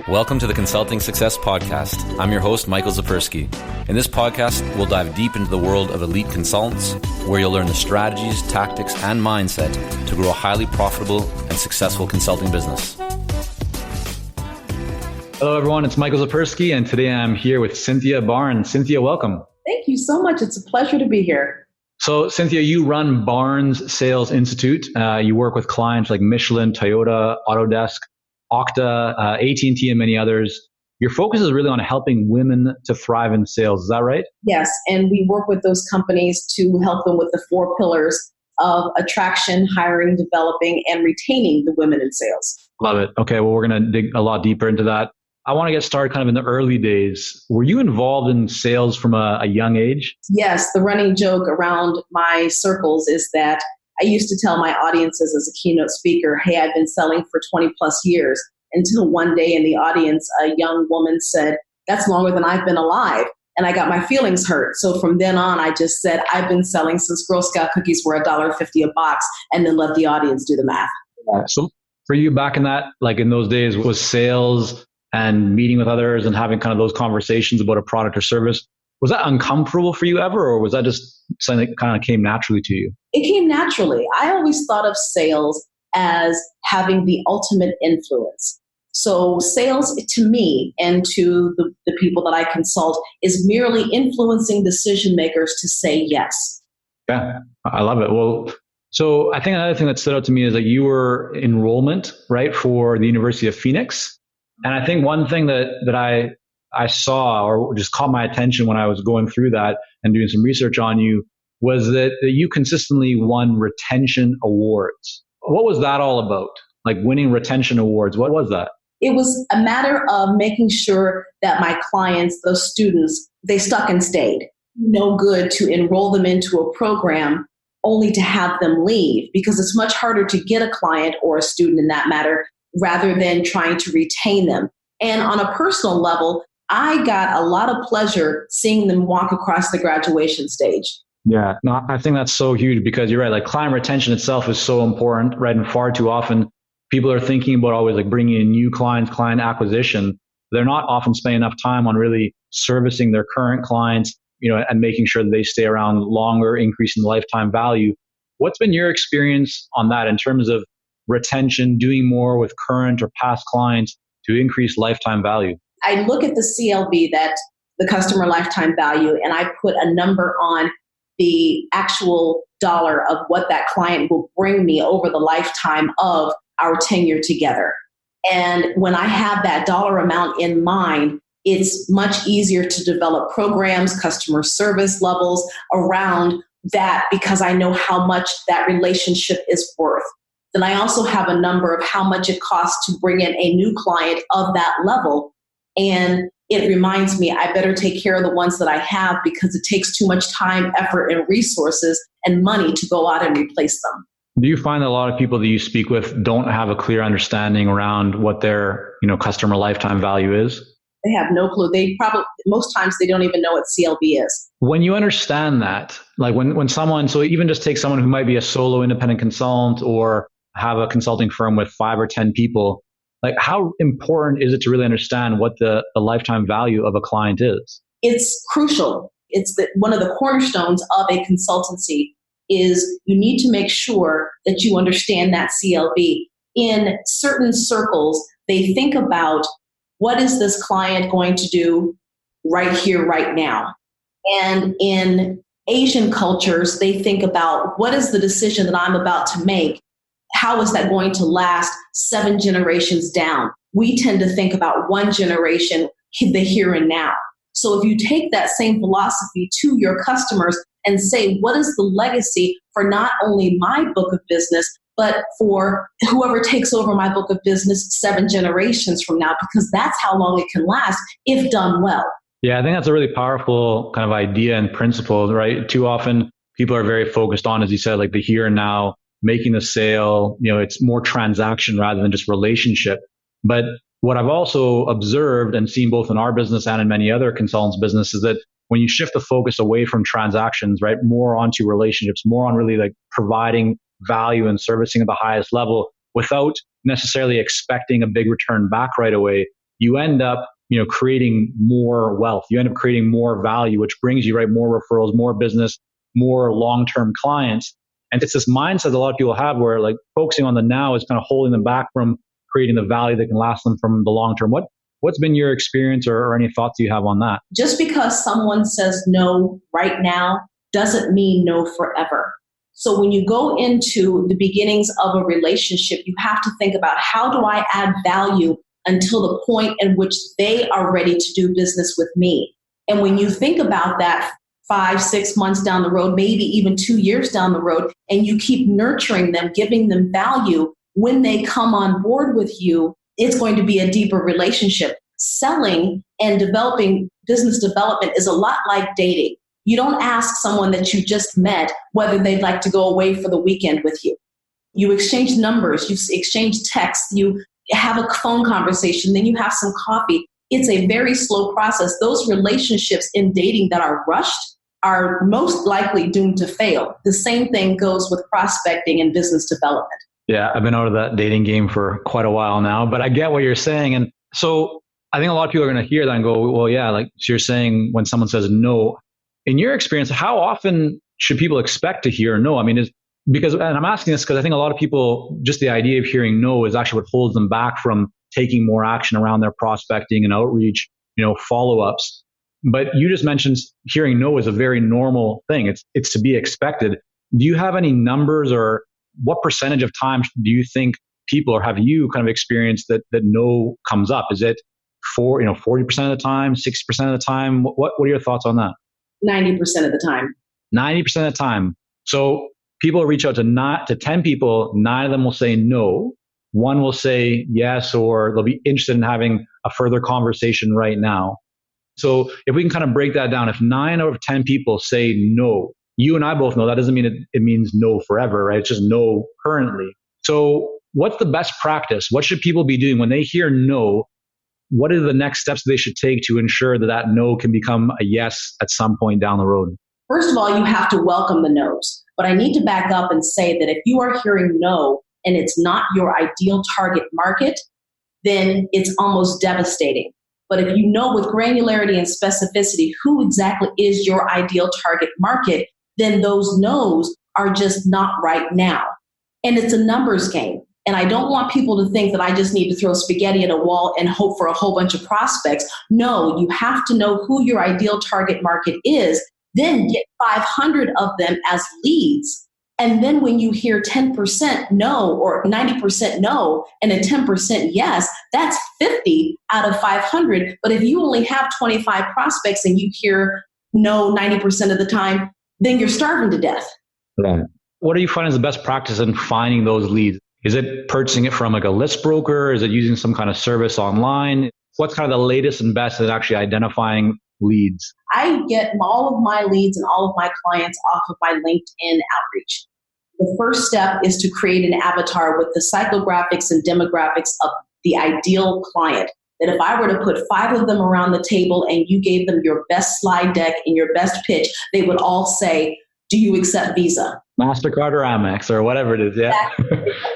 Welcome to the Consulting Success Podcast. I'm your host, Michael Zapersky. In this podcast, we'll dive deep into the world of elite consultants, where you'll learn the strategies, tactics, and mindset to grow a highly profitable and successful consulting business. Hello, everyone. It's Michael Zapersky, and today I'm here with Cynthia Barnes. Cynthia, welcome. Thank you so much. It's a pleasure to be here. So, Cynthia, you run Barnes Sales Institute. You work with clients like Michelin, Toyota, Autodesk, Okta, AT&T, and many others. Your focus is really on helping women to thrive in sales. Is that right? Yes, and we work with those companies to help them with the 4 pillars of attraction, hiring, developing, and retaining the women in sales. Love it. Okay, well, we're going to dig a lot deeper into that. I want to get started kind of in the early days. Were you involved in sales from a young age? Yes, the running joke around my circles is that I used to tell my audiences as a keynote speaker, hey, I've been selling for 20 plus years, until one day in the audience, a young woman said, that's longer than I've been alive. And I got my feelings hurt. So from then on, I just said, I've been selling since Girl Scout cookies were $1.50 a box, and then let the audience do the math. So for you back in that, like in those days, was sales and meeting with others and having kind of those conversations about a product or service, was that uncomfortable for you ever, or was that just something that kind of came naturally to you? It came naturally. I always thought of sales as having the ultimate influence. So sales to me and to the people that I consult is merely influencing decision makers to say yes. Yeah, I love it. Well, so I think another thing that stood out to me is that you were enrollment, right, for the University of Phoenix. And I think one thing that I saw or just caught my attention when I was going through that and doing some research on you was that you consistently won retention awards. What was that all about? Like winning retention awards, what was that? It was a matter of making sure that my clients, those students, they stuck and stayed. No good to enroll them into a program only to have them leave, because it's much harder to get a client or a student in that matter rather than trying to retain them. And on a personal level, I got a lot of pleasure seeing them walk across the graduation stage. Yeah, no, I think that's so huge because you're right. Like client retention itself is so important, right? And far too often people are thinking about always like bringing in new clients, client acquisition. They're not often spending enough time on really servicing their current clients, and making sure that they stay around longer, increasing the lifetime value. What's been your experience on that in terms of retention, doing more with current or past clients to increase lifetime value? I look at the CLV, that the customer lifetime value, and I put a number on the actual dollar of what that client will bring me over the lifetime of our tenure together. And when I have that dollar amount in mind, it's much easier to develop programs, customer service levels around that, because I know how much that relationship is worth. Then I also have a number of how much it costs to bring in a new client of that level. And it reminds me, I better take care of the ones that I have, because it takes too much time, effort, and resources and money to go out and replace them. Do you find that a lot of people that you speak with don't have a clear understanding around what their, customer lifetime value is? They have no clue. Most times they don't even know what CLV is. When you understand that, like when someone, so even just take someone who might be a solo independent consultant or have a consulting firm with 5 or 10 people, like how important is it to really understand what the lifetime value of a client is? It's crucial. It's one of the cornerstones of a consultancy is you need to make sure that you understand that CLV. In certain circles, they think about what is this client going to do right here, right now? And in Asian cultures, they think about what is the decision that I'm about to make? How is that going to last 7 generations down? We tend to think about 1 generation, the here and now. So if you take that same philosophy to your customers and say, what is the legacy for not only my book of business, but for whoever takes over my book of business 7 generations from now, because that's how long it can last if done well. Yeah, I think that's a really powerful kind of idea and principle, right? Too often people are very focused on, as you said, like the here and now, making the sale, it's more transaction rather than just relationship. But what I've also observed and seen both in our business and in many other consultants' business is that when you shift the focus away from transactions, right, more onto relationships, more on really like providing value and servicing at the highest level without necessarily expecting a big return back right away, you end up, creating more wealth. You end up creating more value, which brings you, right, more referrals, more business, more long-term clients. And it's this mindset that a lot of people have where like focusing on the now is kind of holding them back from creating the value that can last them from the long term. What's been your experience or any thoughts you have on that? Just because someone says no right now doesn't mean no forever. So when you go into the beginnings of a relationship, you have to think about, how do I add value until the point in which they are ready to do business with me? And when you think about that 5, 6 months down the road, maybe even 2 years down the road, and you keep nurturing them, giving them value, when they come on board with you, it's going to be a deeper relationship. Selling and developing business development is a lot like dating. You don't ask someone that you just met whether they'd like to go away for the weekend with you. You exchange numbers, you exchange texts, you have a phone conversation, then you have some coffee. It's a very slow process. Those relationships in dating that are rushed are most likely doomed to fail. The same thing goes with prospecting and business development. Yeah, I've been out of that dating game for quite a while now, but I get what you're saying. And so I think a lot of people are going to hear that and go, well, yeah, like so you're saying when someone says no, in your experience, how often should people expect to hear no? I mean, and I'm asking this because I think a lot of people, just the idea of hearing no is actually what holds them back from taking more action around their prospecting and outreach, follow-ups. But you just mentioned hearing no is a very normal thing. It's to be expected. Do you have any numbers, or what percentage of time do you think people, or have you kind of experienced that no comes up? Is it 40% of the time, 60% of the time? What are your thoughts on that? 90% of the time. 90% of the time. So people reach out to 10 people, 9 of them will say no. One will say yes, or they'll be interested in having a further conversation right now. So if we can kind of break that down, if 9 out of 10 people say no, you and I both know that doesn't mean it means no forever, right? It's just no currently. So what's the best practice? What should people be doing when they hear no? What are the next steps they should take to ensure that no can become a yes at some point down the road? First of all, you have to welcome the no's. But I need to back up and say that if you are hearing no and it's not your ideal target market, then it's almost devastating. But if you know with granularity and specificity who exactly is your ideal target market, then those no's are just not right now. And it's a numbers game. And I don't want people to think that I just need to throw spaghetti at a wall and hope for a whole bunch of prospects. No, you have to know who your ideal target market is, then get 500 of them as leads. And then when you hear 10% no or 90% no and a 10% yes, that's 50 out of 500. But if you only have 25 prospects and you hear no 90% of the time, then you're starving to death. Right. What do you find is the best practice in finding those leads? Is it purchasing it from like a list broker? Is it using some kind of service online? What's kind of the latest and best at actually identifying leads? I get all of my leads and all of my clients off of my LinkedIn outreach. The first step is to create an avatar with the psychographics and demographics of the ideal client. That if I were to put 5 of them around the table and you gave them your best slide deck and your best pitch, they would all say, do you accept Visa? MasterCard or Amex or whatever it is, yeah.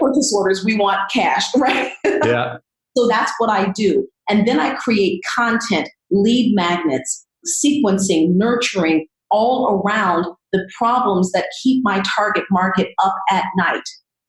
Purchase orders, we want cash, right? Yeah. So that's what I do. And then I create content, lead magnets, sequencing, nurturing, all around the problems that keep my target market up at night.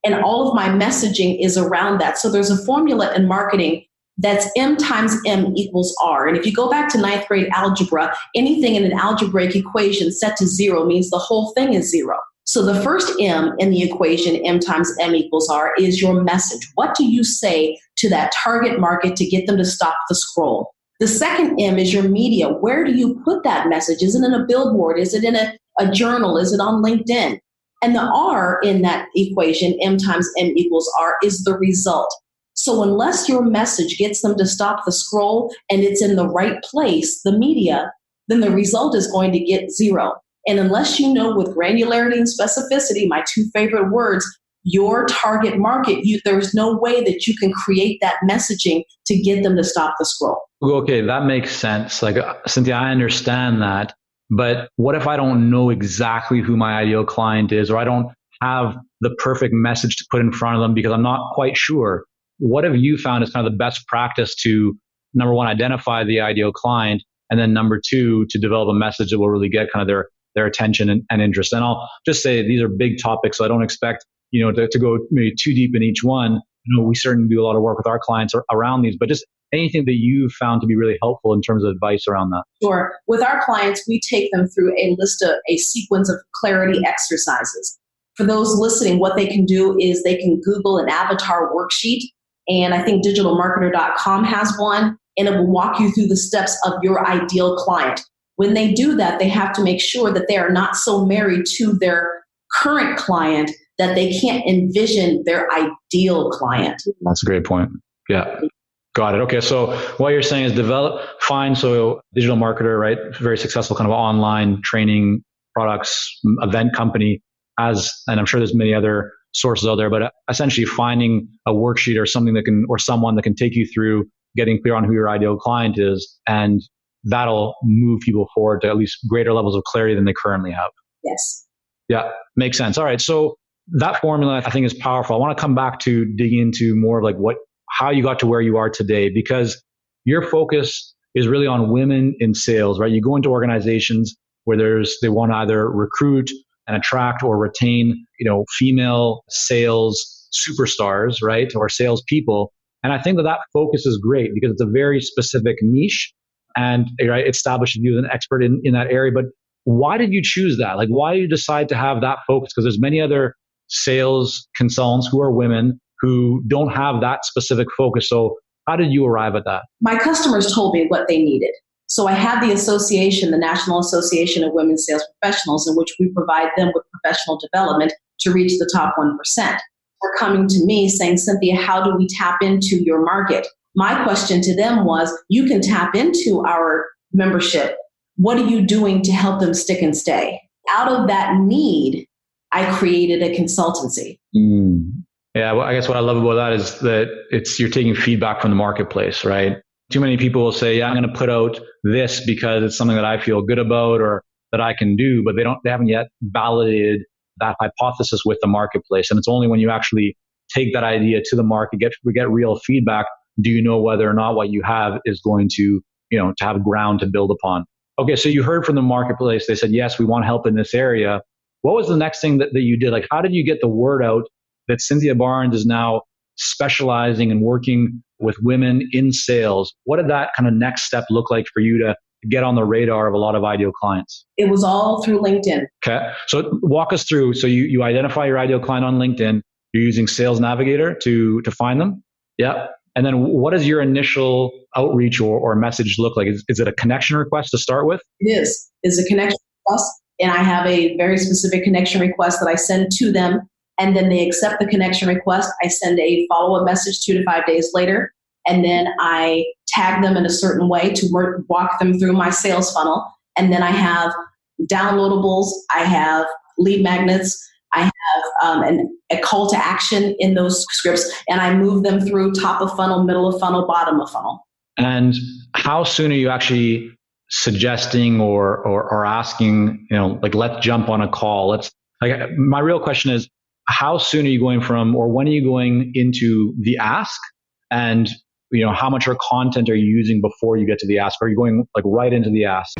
And all of my messaging is around that. So there's a formula in marketing that's M times M equals R. And if you go back to 9th grade algebra, anything in an algebraic equation set to 0 means the whole thing is 0. So the first M in the equation, M times M equals R, is your message. What do you say to that target market to get them to stop the scroll? The second M is your media. Where do you put that message? Is it in a billboard? Is it in a journal? Is it on LinkedIn? And the R in that equation, M times M equals R, is the result. So unless your message gets them to stop the scroll and it's in the right place, the media, then the result is going to get 0. And unless you know with granularity and specificity, my 2 favorite words, your target market, there's no way that you can create that messaging to get them to stop the scroll. Okay, that makes sense. Like, Cynthia, I understand that. But what if I don't know exactly who my ideal client is, or I don't have the perfect message to put in front of them because I'm not quite sure? What have you found is kind of the best practice to number one, identify the ideal client, and then number two, to develop a message that will really get kind of their attention and interest. And I'll just say these are big topics, so I don't expect to go maybe too deep in each one. We certainly do a lot of work with our clients around these, but just anything that you've found to be really helpful in terms of advice around that. Sure. With our clients, we take them through a sequence of clarity exercises. For those listening, what they can do is they can Google an avatar worksheet, and I think digitalmarketer.com has one, and it will walk you through the steps of your ideal client. When they do that, they have to make sure that they are not so married to their current client that they can't envision their ideal client. That's a great point. Yeah. Got it. Okay. So what you're saying is so digital marketer, right? Very successful kind of online training products, event company and I'm sure there's many other sources out there, but essentially finding a worksheet or someone that can take you through getting clear on who your ideal client is, and that'll move people forward to at least greater levels of clarity than they currently have. Yes. Yeah. Makes sense. All right. So that formula I think is powerful. I want to come back to dig into more of like how you got to where you are today, because your focus is really on women in sales, right? You go into organizations where they want to either recruit and attract or retain, female sales superstars, right? Or salespeople. And I think that focus is great because it's a very specific niche and right, it establishes you as an expert in that area. But why did you choose that? Like, why did you decide to have that focus? Because there's many other sales consultants who are women who don't have that specific focus. So how did you arrive at that? My customers told me what they needed. So I had the association, the National Association of Women Sales Professionals, in which we provide them with professional development to reach the top 1%. They're coming to me saying, Cynthia, how do we tap into your market? My question to them was, you can tap into our membership. What are you doing to help them stick and stay? Out of that need, I created a consultancy. Yeah, well, I guess what I love about that is that you're taking feedback from the marketplace, right? Too many people will say, yeah, I'm going to put out this because it's something that I feel good about or that I can do, but they haven't yet validated that hypothesis with the marketplace. And it's only when you actually take that idea to the market, we get real feedback. Do you know whether or not what you have is going to have ground to build upon? Okay, so you heard from the marketplace. They said, yes, we want help in this area. What was the next thing that you did? Like, how did you get the word out that Cynthia Barnes is now specializing and working with women in sales? What did that kind of next step look like for you to get on the radar of a lot of ideal clients? It was all through LinkedIn. Okay. So walk us through. So you identify your ideal client on LinkedIn. You're using Sales Navigator to find them. Yeah. And then what does your initial outreach or message look like? Is it a connection request to start with? It is. It's a connection request. And I have a very specific connection request that I send to them. And then they accept the connection request. I send a follow-up message 2 to 5 days later. And then I tag them in a certain way to walk them through my sales funnel. And then I have downloadables. I have lead magnets. I have a call to action in those scripts. And I move them through top of funnel, middle of funnel, bottom of funnel. And how soon are you actually suggesting or asking, let's jump on a call? My real question is, how soon are you going from, or when are you going into the ask? And, how much content are you using before you get to the ask? Are you going right into the ask?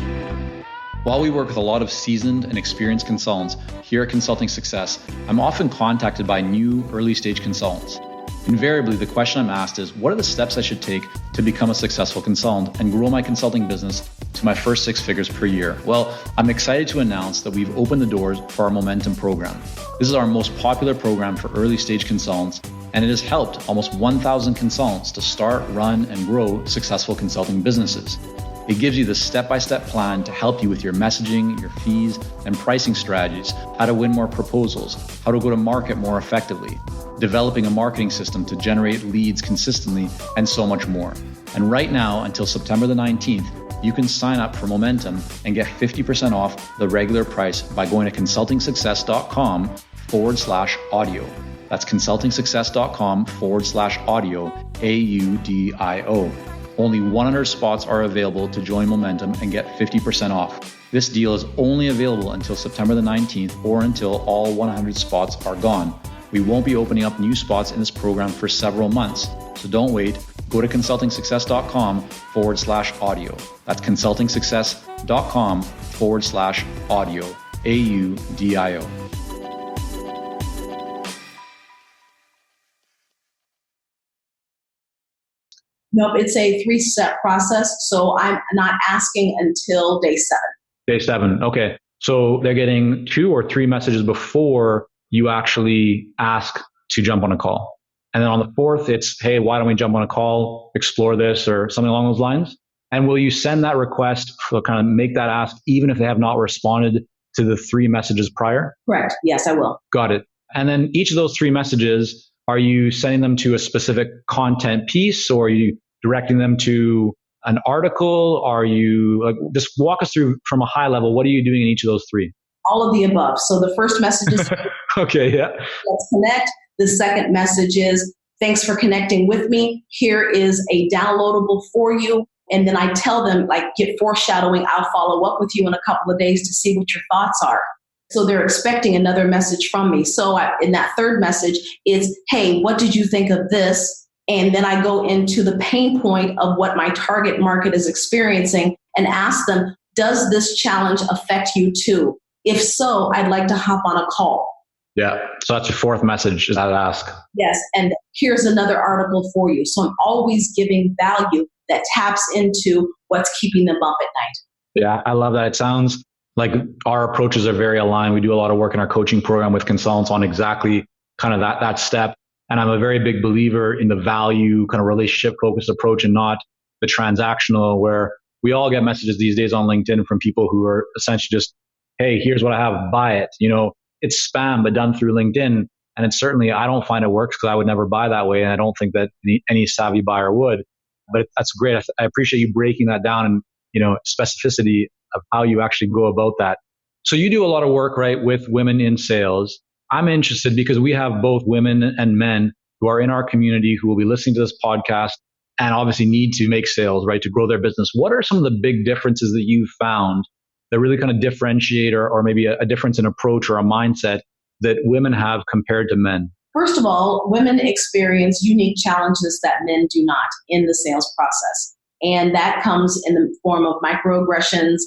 While we work with a lot of seasoned and experienced consultants here at Consulting Success, I'm often contacted by new early stage consultants. Invariably, the question I'm asked is, what are the steps I should take to become a successful consultant and grow my consulting business to my first 6 figures per year? Well, I'm excited to announce that we've opened the doors for our Momentum program. This is our most popular program for early stage consultants, and it has helped almost 1,000 consultants to start, run, and grow successful consulting businesses. It gives you the step-by-step plan to help you with your messaging, your fees, and pricing strategies, how to win more proposals, how to go to market more effectively, developing a marketing system to generate leads consistently, and so much more. And right now, until September the 19th, you can sign up for Momentum and get 50% off the regular price by going to consultingsuccess.com/audio. That's consultingsuccess.com/audio, AUDIO. Only 100 spots are available to join Momentum and get 50% off. This deal is only available until September the 19th or until all 100 spots are gone. We won't be opening up new spots in this program for several months, so don't wait. go to consultingsuccess.com/audio. That's consultingsuccess.com/audio, AUDIO. Nope, it's a 3-step process. So I'm not asking until day 7. Day 7. Okay. So they're getting 2 or 3 messages before you actually ask to jump on a call. And then on the 4th, it's, hey, why don't we jump on a call, explore this or something along those lines? And will you send that request to kind of make that ask, even if they have not responded to the 3 messages prior? Correct. Yes, I will. Got it. And then each of those 3 messages, are you sending them to a specific content piece, or are you directing them to an article? Are you just walk us through from a high level, what are you doing in each of those 3? All of the above. So the first message is, okay, yeah. let's connect. The second message is, thanks for connecting with me. Here is a downloadable for you. And then I tell them, get foreshadowing, I'll follow up with you in a couple of days to see what your thoughts are. So they're expecting another message from me. So in that third message is, hey, what did you think of this? And then I go into the pain point of what my target market is experiencing and ask them, does this challenge affect you too? If so, I'd like to hop on a call. Yeah. So that's your 4th message, is that ask. Yes. And here's another article for you. So I'm always giving value that taps into what's keeping them up at night. Yeah, I love that. It sounds like our approaches are very aligned. We do a lot of work in our coaching program with consultants on exactly kind of that step. And I'm a very big believer in the value kind of relationship focused approach and not the transactional, where we all get messages these days on LinkedIn from people who are essentially just, hey, here's what I have, buy it. It's spam, but done through LinkedIn. And it's certainly, I don't find it works because I would never buy that way. And I don't think that any savvy buyer would. But that's great. I appreciate you breaking that down and, specificity of how you actually go about that. So you do a lot of work, right, with women in sales. I'm interested because we have both women and men who are in our community who will be listening to this podcast and obviously need to make sales, right, to grow their business. What are some of the big differences that you've found that really kind of differentiate or maybe a difference in approach or a mindset that women have compared to men? First of all, women experience unique challenges that men do not in the sales process. And that comes in the form of microaggressions,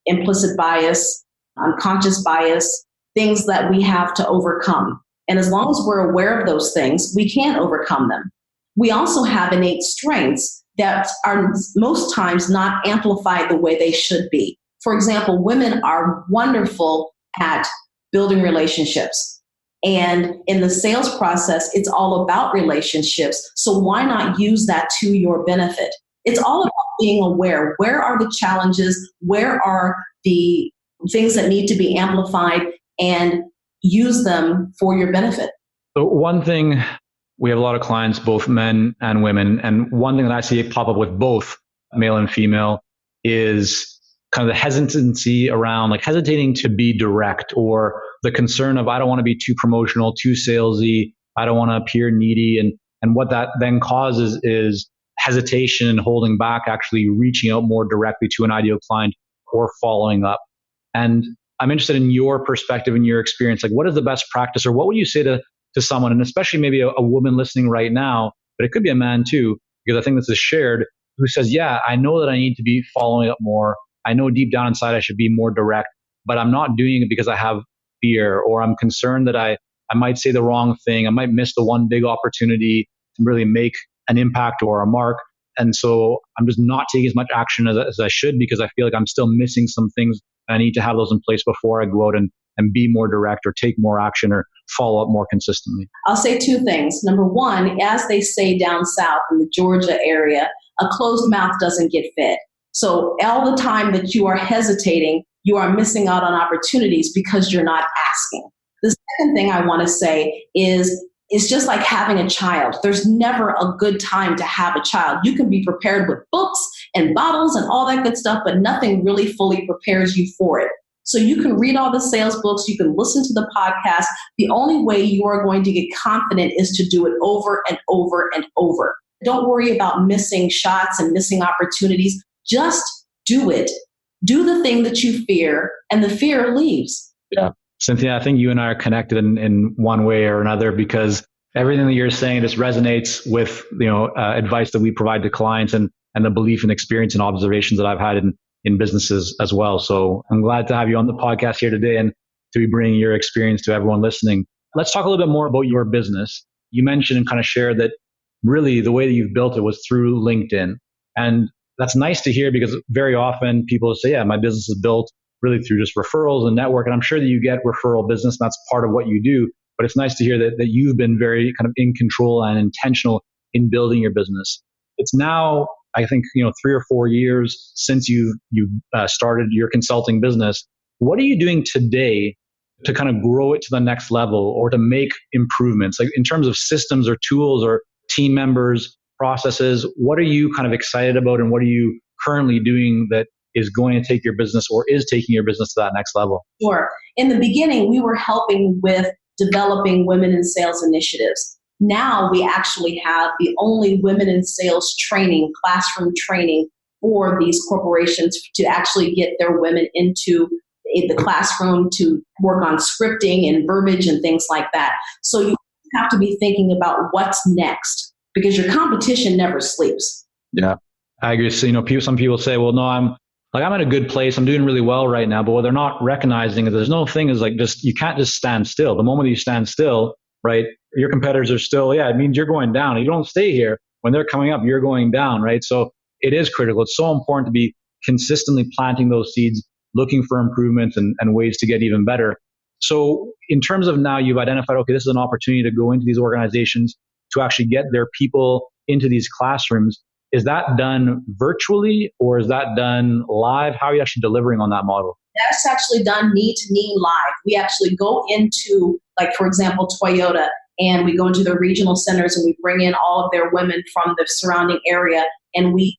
implicit bias, unconscious bias, things that we have to overcome. And as long as we're aware of those things, we can overcome them. We also have innate strengths that are most times not amplified the way they should be. For example, women are wonderful at building relationships. And in the sales process, it's all about relationships. So why not use that to your benefit? It's all about being aware. Where are the challenges? Where are the things that need to be amplified? And use them for your benefit. So one thing, we have a lot of clients, both men and women. And one thing that I see pop up with both male and female is kind of the hesitancy around hesitating to be direct, or the concern of, I don't want to be too promotional, too salesy. I don't want to appear needy. And what that then causes is hesitation and holding back, actually reaching out more directly to an ideal client or following up. And I'm interested in your perspective and your experience. What is the best practice, or what would you say to someone, and especially maybe a woman listening right now, but it could be a man too, because I think this is shared, who says, yeah, I know that I need to be following up more. I know deep down inside I should be more direct, but I'm not doing it because I have fear, or I'm concerned that I might say the wrong thing. I might miss the one big opportunity to really make an impact or a mark. And so I'm just not taking as much action as I should, because I feel like I'm still missing some things. I need to have those in place before I go out and be more direct or take more action or follow up more consistently. I'll say 2 things. Number one, as they say down south in the Georgia area, a closed mouth doesn't get fed. So all the time that you are hesitating, you are missing out on opportunities because you're not asking. The second thing I want to say is, it's just like having a child. There's never a good time to have a child. You can be prepared with books and bottles and all that good stuff, but nothing really fully prepares you for it. So you can read all the sales books, you can listen to the podcast. The only way you are going to get confident is to do it over and over and over. Don't worry about missing shots and missing opportunities. Just do it. Do the thing that you fear, and the fear leaves. Yeah. Cynthia, I think you and I are connected in one way or another, because Everything that you're saying just resonates with, advice that we provide to clients and the belief and experience and observations that I've had in businesses as well. So I'm glad to have you on the podcast here today and to be bringing your experience to everyone listening. Let's talk a little bit more about your business. You mentioned and kind of shared that really the way that you've built it was through LinkedIn. And that's nice to hear because very often people say, yeah, my business is built really through just referrals and network. And I'm sure that you get referral business. And that's part of what you do. But it's nice to hear that you've been very kind of in control and intentional in building your business. It's now, I think, 3 or 4 years since you've started your consulting business. What are you doing today to kind of grow it to the next level or to make improvements, like in terms of systems or tools or team members, processes? What are you kind of excited about, and what are you currently doing that is going to take your business or is taking your business to that next level? Sure. In the beginning, we were helping with developing women in sales initiatives. Now we actually have the only women in sales training, classroom training for these corporations to actually get their women into the classroom to work on scripting and verbiage and things like that. So you have to be thinking about what's next because your competition never sleeps. Yeah, I agree. So, some people say, well, no, I'm in a good place. I'm doing really well right now. But what they're not recognizing is there's no thing is like you can't just stand still. The moment you stand still, right, your competitors are still, it means you're going down. You don't stay here. When they're coming up, you're going down, right? So it is critical. It's so important to be consistently planting those seeds, looking for improvements and ways to get even better. So in terms of now you've identified, okay, this is an opportunity to go into these organizations to actually get their people into these classrooms. Is that done virtually or is that done live? How are you actually delivering on that model? That's actually done knee to knee live. We actually go into, like, for example, Toyota, and we go into their regional centers and we bring in all of their women from the surrounding area, and we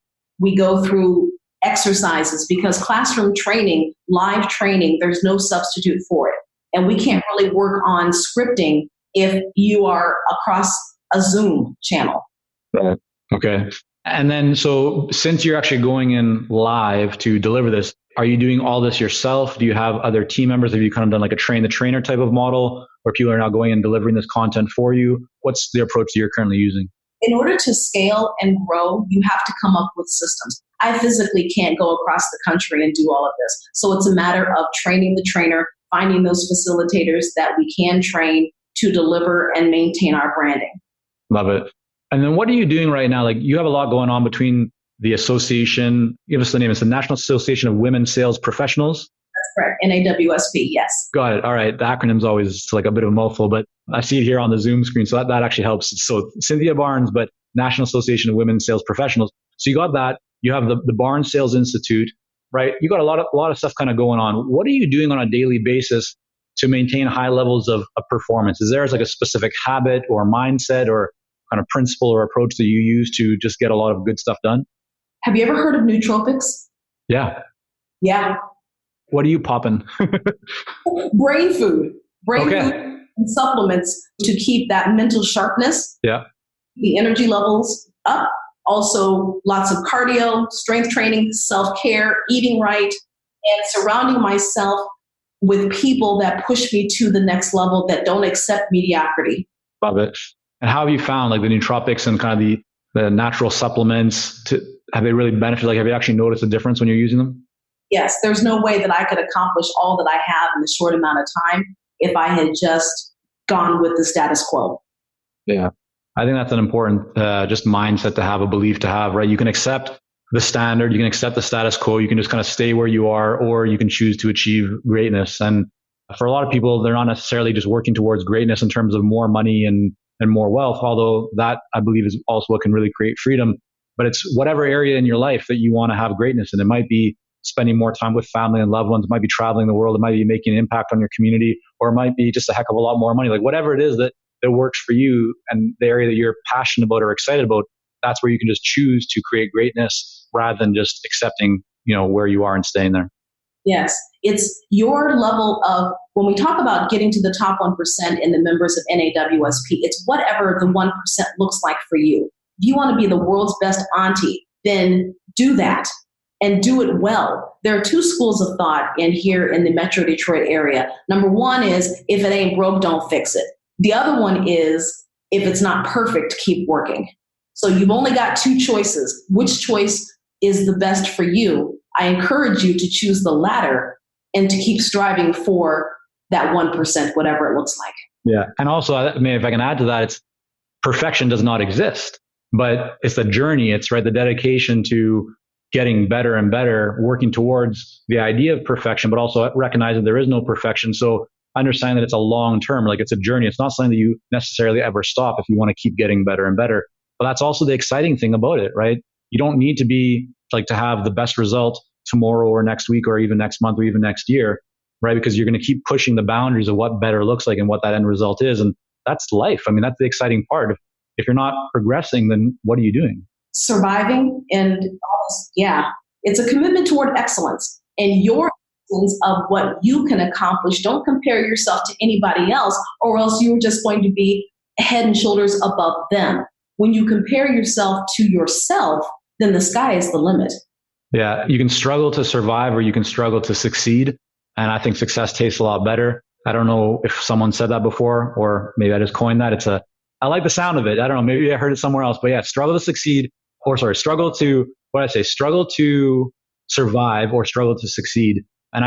go through exercises because classroom training, live training, there's no substitute for it. And we can't really work on scripting if you are across a Zoom channel. Right. Okay. And then, so since you're actually going in live to deliver this, are you doing all this yourself? Do you have other team members? Have you kind of done like a train the trainer type of model where people are now going and delivering this content for you? What's the approach that you're currently using? In order to scale and grow, you have to come up with systems. I physically can't go across the country and do all of this. So it's a matter of training the trainer, finding those facilitators that we can train to deliver and maintain our branding. Love it. And then what are you doing right now? Like, you have a lot going on between the association, give us the name, it's the National Association of Women Sales Professionals. That's correct, NAWSP, yes. Got it. All right. The acronym's always like a bit of a mouthful, but I see it here on the Zoom screen. So that actually helps. So Cynthia Barnes, but National Association of Women Sales Professionals. So you got that. You have the Barnes Sales Institute, right? You got a lot of stuff kind of going on. What are you doing on a daily basis to maintain high levels of performance? Is there like a specific habit or mindset or kind of principle or approach that you use to just get a lot of good stuff done? Have you ever heard of nootropics? Yeah. Yeah. What are you popping? Brain food and supplements to keep that mental sharpness. Yeah. The energy levels up. Also, lots of cardio, strength training, self-care, eating right, and surrounding myself with people that push me to the next level that don't accept mediocrity. Love it. And how have you found like the nootropics and kind of the natural supplements have they really benefited? Like, have you actually noticed a difference when you're using them? Yes, there's no way that I could accomplish all that I have in a short amount of time if I had just gone with the status quo. Yeah. I think that's an important just mindset to have, a belief to have, right? You can accept the standard, you can accept the status quo, you can just kind of stay where you are, or you can choose to achieve greatness. And for a lot of people, they're not necessarily just working towards greatness in terms of more money and more wealth, although that I believe is also what can really create freedom. But it's whatever area in your life that you want to have greatness. And it might be spending more time with family and loved ones. It might be traveling the world. It might be making an impact on your community, or it might be just a heck of a lot more money. Like whatever it is that works for you and the area that you're passionate about or excited about, that's where you can just choose to create greatness rather than just accepting, where you are and staying there. Yes. It's your level of, when we talk about getting to the top 1% in the members of NAWSP, it's whatever the 1% looks like for you. If you want to be the world's best auntie, then do that and do it well. There are two schools of thought here in the Metro Detroit area. Number one is, if it ain't broke, don't fix it. The other one is, if it's not perfect, keep working. So you've only got two choices. Which choice is the best for you? I encourage you to choose the latter and to keep striving for that 1%, whatever it looks like. Yeah. And also, I mean, if I can add to that, it's perfection does not exist, but it's the journey. It's right. The dedication to getting better and better, working towards the idea of perfection, but also recognizing there is no perfection. So understand that it's a long term, like it's a journey. It's not something that you necessarily ever stop if you want to keep getting better and better. But that's also the exciting thing about it, right? You don't need to be like to have the best result tomorrow or next week or even next month or even next year, right? Because you're going to keep pushing the boundaries of what better looks like and what that end result is. And that's life. I mean, that's the exciting part. If you're not progressing, then what are you doing? Surviving and it's a commitment toward excellence, and your excellence of what you can accomplish. Don't compare yourself to anybody else, or else you're just going to be head and shoulders above them. When you compare yourself to yourself, then the sky is the limit. Yeah, you can struggle to survive or you can struggle to succeed. And I think success tastes a lot better. I don't know if someone said that before, or maybe I just coined that. I like the sound of it. I don't know. Maybe I heard it somewhere else, but yeah, struggle to survive or struggle to succeed. And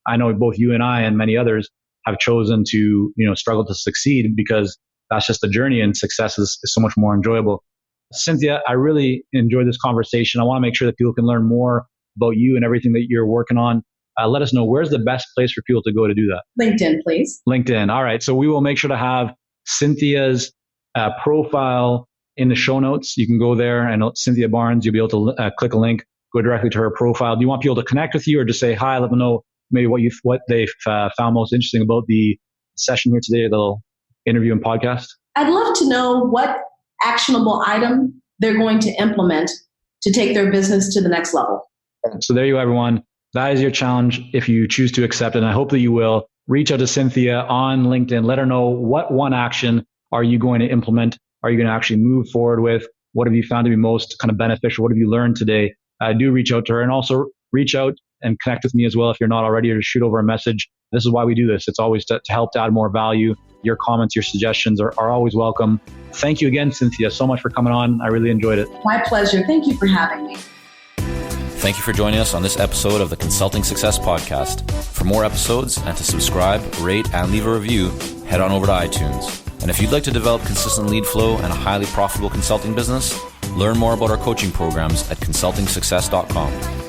I know both you and I and many others have chosen to, struggle to succeed because that's just the journey, and success is so much more enjoyable. Cynthia, I really enjoyed this conversation. I want to make sure that people can learn more about you and everything that you're working on. Let us know, where's the best place for people to go to do that? LinkedIn, please. LinkedIn. All right. So we will make sure to have Cynthia's profile in the show notes. You can go there, and Cynthia Barnes, you'll be able to click a link, go directly to her profile. Do you want people to connect with you or just say hi, let them know maybe what they've found most interesting about the session here today, the little interview and podcast? I'd love to know what actionable item they're going to implement to take their business to the next level. So there you go, everyone. That is your challenge if you choose to accept it. And I hope that you will. Reach out to Cynthia on LinkedIn. Let her know what one action are you going to implement? Are you going to actually move forward with? What have you found to be most kind of beneficial? What have you learned today? Do reach out to her, and also reach out and connect with me as well if you're not already, or to shoot over a message. This is why we do this. It's always to help to add more value. Your comments, your suggestions are always welcome. Thank you again, Cynthia, so much for coming on. I really enjoyed it. My pleasure. Thank you for having me. Thank you for joining us on this episode of the Consulting Success Podcast. For more episodes and to subscribe, rate, and leave a review, head on over to iTunes. And if you'd like to develop consistent lead flow and a highly profitable consulting business, learn more about our coaching programs at consultingsuccess.com.